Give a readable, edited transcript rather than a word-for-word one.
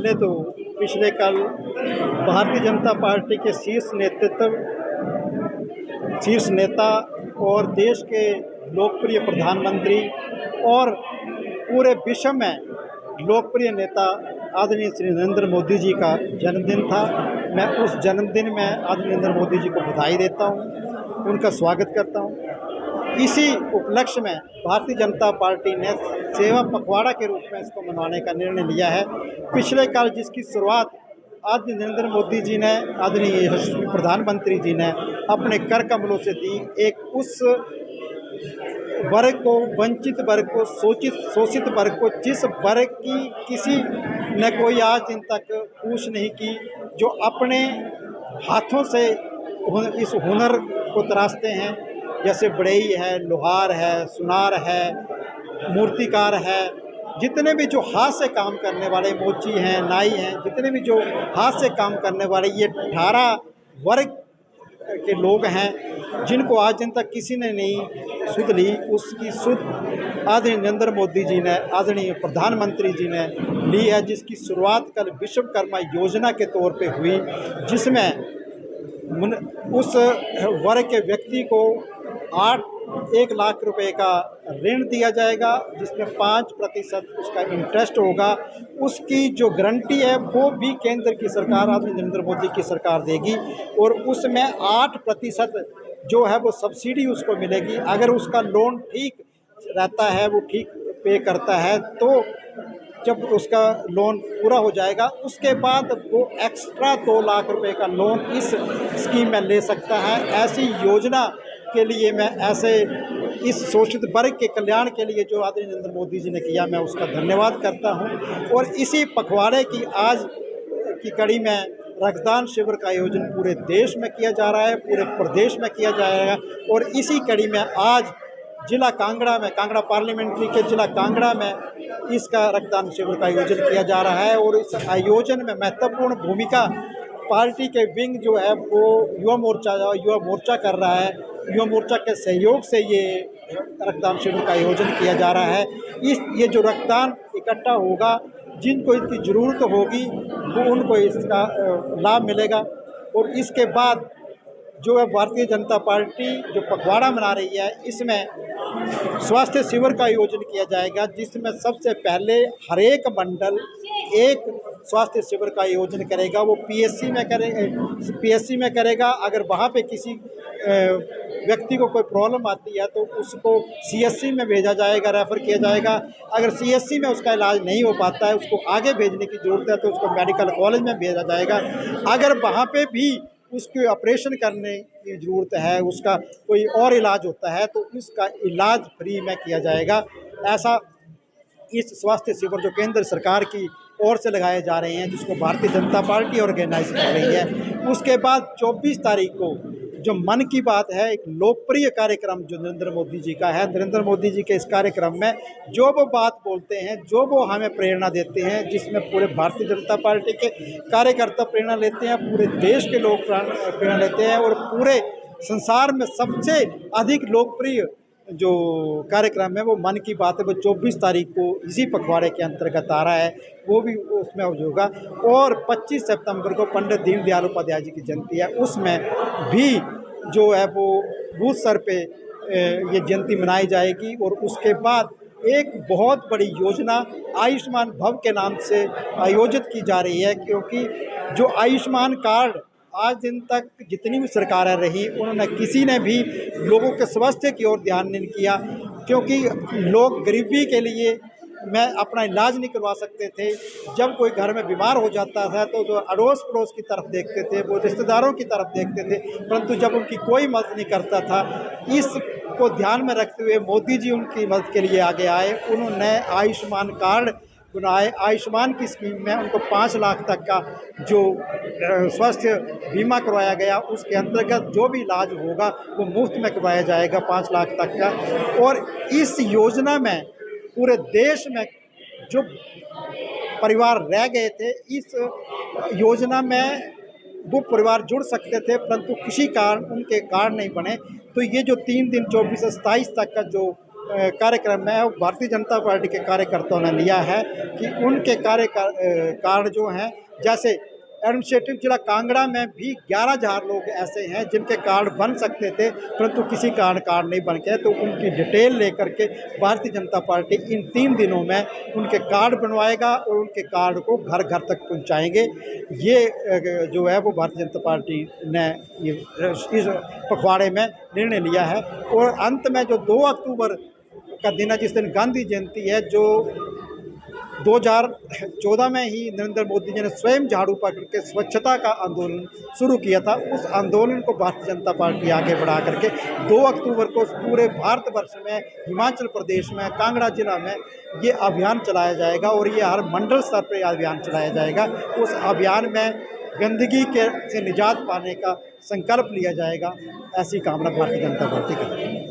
पहले तो पिछले कल भारतीय जनता पार्टी के शीर्ष नेता और देश के लोकप्रिय प्रधानमंत्री और पूरे विश्व में लोकप्रिय नेता आदरणीय श्री नरेंद्र मोदी जी का जन्मदिन था। मैं उस जन्मदिन में आदरणीय नरेंद्र मोदी जी को बधाई देता हूं, उनका स्वागत करता हूं। इसी उपलक्ष्य में भारतीय जनता पार्टी ने सेवा पखवाड़ा के रूप में इसको मनाने का निर्णय लिया है। पिछले कल जिसकी शुरुआत आदरणीय नरेंद्र मोदी जी ने, आदरणीय यशस्वी प्रधानमंत्री जी ने अपने कर कमलों से दी, एक उस वर्ग को, वंचित वर्ग को, शोषित वर्ग को, जिस वर्ग की किसी ने कोई आज दिन तक पूछ नहीं की, जो अपने हाथों से इस हुनर को तराशते हैं, जैसे बढ़ई है, लोहार है, सुनार है, मूर्तिकार है, जितने भी जो हाथ से काम करने वाले, मोची हैं, नाई हैं, जितने भी जो हाथ से काम करने वाले, ये 18 वर्ग के लोग हैं जिनको आज दिन तक किसी ने नहीं सुध ली, उसकी सुध आदरणीय नरेंद्र मोदी जी ने, आदरणीय प्रधानमंत्री जी ने ली है, जिसकी शुरुआत कल विश्वकर्मा योजना के तौर पे हुई, जिसमें उस वर्ग के व्यक्ति को 1 लाख रुपए का ऋण दिया जाएगा, जिसमें 5% उसका इंटरेस्ट होगा। उसकी जो गारंटी है वो भी केंद्र की सरकार, आदरणीय नरेंद्र मोदी की सरकार देगी, और उसमें 8% जो है वो सब्सिडी उसको मिलेगी। अगर उसका लोन ठीक रहता है, वो ठीक पे करता है, तो जब उसका लोन पूरा हो जाएगा उसके बाद वो एक्स्ट्रा 2 लाख रुपए का लोन इस स्कीम में ले सकता है। ऐसी योजना के लिए मैं इस शोषित वर्ग के कल्याण के लिए जो आदरणीय नरेंद्र मोदी जी ने किया, मैं उसका धन्यवाद करता हूं। और इसी पखवाड़े की आज की कड़ी में रक्तदान शिविर का आयोजन पूरे देश में किया जा रहा है, पूरे प्रदेश में किया जाएगा। और इसी कड़ी में आज जिला कांगड़ा में, कांगड़ा पार्लियामेंट्री के जिला कांगड़ा में इसका रक्तदान शिविर का आयोजन किया जा रहा है। और इस आयोजन में महत्वपूर्ण भूमिका पार्टी के विंग जो है वो युवा मोर्चा कर रहा है। युवा मोर्चा के सहयोग से ये रक्तदान शिविर का आयोजन किया जा रहा है। ये जो रक्तदान इकट्ठा होगा, जिनको इसकी ज़रूरत होगी वो उनको इसका लाभ मिलेगा। और इसके बाद जो है भारतीय जनता पार्टी जो पखवाड़ा मना रही है, इसमें स्वास्थ्य शिविर का आयोजन किया जाएगा, जिसमें सबसे पहले हर एक मंडल एक स्वास्थ्य शिविर का आयोजन करेगा। वो पीएससी में करेगा। अगर वहाँ पे किसी व्यक्ति को कोई प्रॉब्लम आती है तो उसको सीएससी में भेजा जाएगा, रेफ़र किया जाएगा। अगर सीएससी में उसका इलाज नहीं हो पाता है, उसको आगे भेजने की ज़रूरत है, तो उसको मेडिकल कॉलेज में भेजा जाएगा। अगर वहाँ पे भी उसके ऑपरेशन करने की ज़रूरत है, उसका कोई और इलाज होता है, तो उसका इलाज फ्री में किया जाएगा। ऐसा इस स्वास्थ्य शिविर जो केंद्र सरकार की ओर से लगाए जा रहे हैं, जिसको भारतीय जनता पार्टी ऑर्गेनाइज कर रही है। उसके बाद 24 तारीख को जो मन की बात है, एक लोकप्रिय कार्यक्रम जो नरेंद्र मोदी जी का है, नरेंद्र मोदी जी के इस कार्यक्रम में जो वो बात बोलते हैं, जो वो हमें प्रेरणा देते हैं, जिसमें पूरे भारतीय जनता पार्टी के कार्यकर्ता प्रेरणा लेते हैं, पूरे देश के लोग प्रेरणा लेते हैं, और पूरे संसार में सबसे अधिक लोकप्रिय जो कार्यक्रम है वो मन की बात है, वो 24 तारीख को इसी पखवाड़े के अंतर्गत आ रहा है, वो भी उसमें होगा। और 25 सितंबर को पंडित दीनदयाल उपाध्याय जी की जयंती है, उसमें भी जो है वो बूथ स्तर पे ये जयंती मनाई जाएगी। और उसके बाद एक बहुत बड़ी योजना आयुष्मान भव के नाम से आयोजित की जा रही है, क्योंकि जो आयुष्मान कार्ड आज दिन तक जितनी भी सरकारें रही, उन्होंने किसी ने भी लोगों के स्वास्थ्य की ओर ध्यान नहीं किया, क्योंकि लोग गरीबी के लिए मैं अपना इलाज नहीं करवा सकते थे। जब कोई घर में बीमार हो जाता था तो जो अड़ोस पड़ोस की तरफ देखते थे, वो रिश्तेदारों की तरफ देखते थे, परंतु जब उनकी कोई मदद नहीं करता था, इसको ध्यान में रखते हुए मोदी जी उनकी मदद के लिए आगे आए। उन्होंने आयुष्मान कार्ड बनाए। आयुष्मान की स्कीम में उनको 5 लाख तक का जो स्वास्थ्य बीमा करवाया गया, उसके अंतर्गत जो भी इलाज होगा वो मुफ्त में करवाया जाएगा, 5 लाख तक का। और इस योजना में पूरे देश में जो परिवार रह गए थे, इस योजना में वो परिवार जुड़ सकते थे, परंतु किसी कारण उनके कार्ड नहीं बने। तो ये जो 3 दिन 24 से 27 तक का जो कार्यक्रम में भारतीय जनता पार्टी के कार्यकर्ताओं ने लिया है कि उनके कार्ड जो हैं, जैसे एडमिनिस्ट्रेटिव जिला कांगड़ा में भी 11,000 लोग ऐसे हैं जिनके कार्ड बन सकते थे, परंतु किसी कारण कार्ड नहीं बन के, तो उनकी डिटेल लेकर के भारतीय जनता पार्टी इन 3 दिनों में उनके कार्ड बनवाएगा और उनके कार्ड को घर घर तक पहुंचाएंगे। ये जो है वो भारतीय जनता पार्टी ने इस पखवाड़े में निर्णय लिया है। और अंत में जो 2 अक्टूबर का दिन है, जिस दिन गांधी जयंती है, जो 2014 में ही नरेंद्र मोदी जी ने स्वयं झाड़ू पकड़ के स्वच्छता का आंदोलन शुरू किया था। उस आंदोलन को भारतीय जनता पार्टी आगे बढ़ा करके 2 अक्टूबर को पूरे भारतवर्ष में, हिमाचल प्रदेश में, कांगड़ा जिला में ये अभियान चलाया जाएगा और ये हर मंडल स्तर पर अभियान चलाया जाएगा। उस अभियान में गंदगी से निजात पाने का संकल्प लिया जाएगा, ऐसी कामना भारतीय जनता पार्टी की।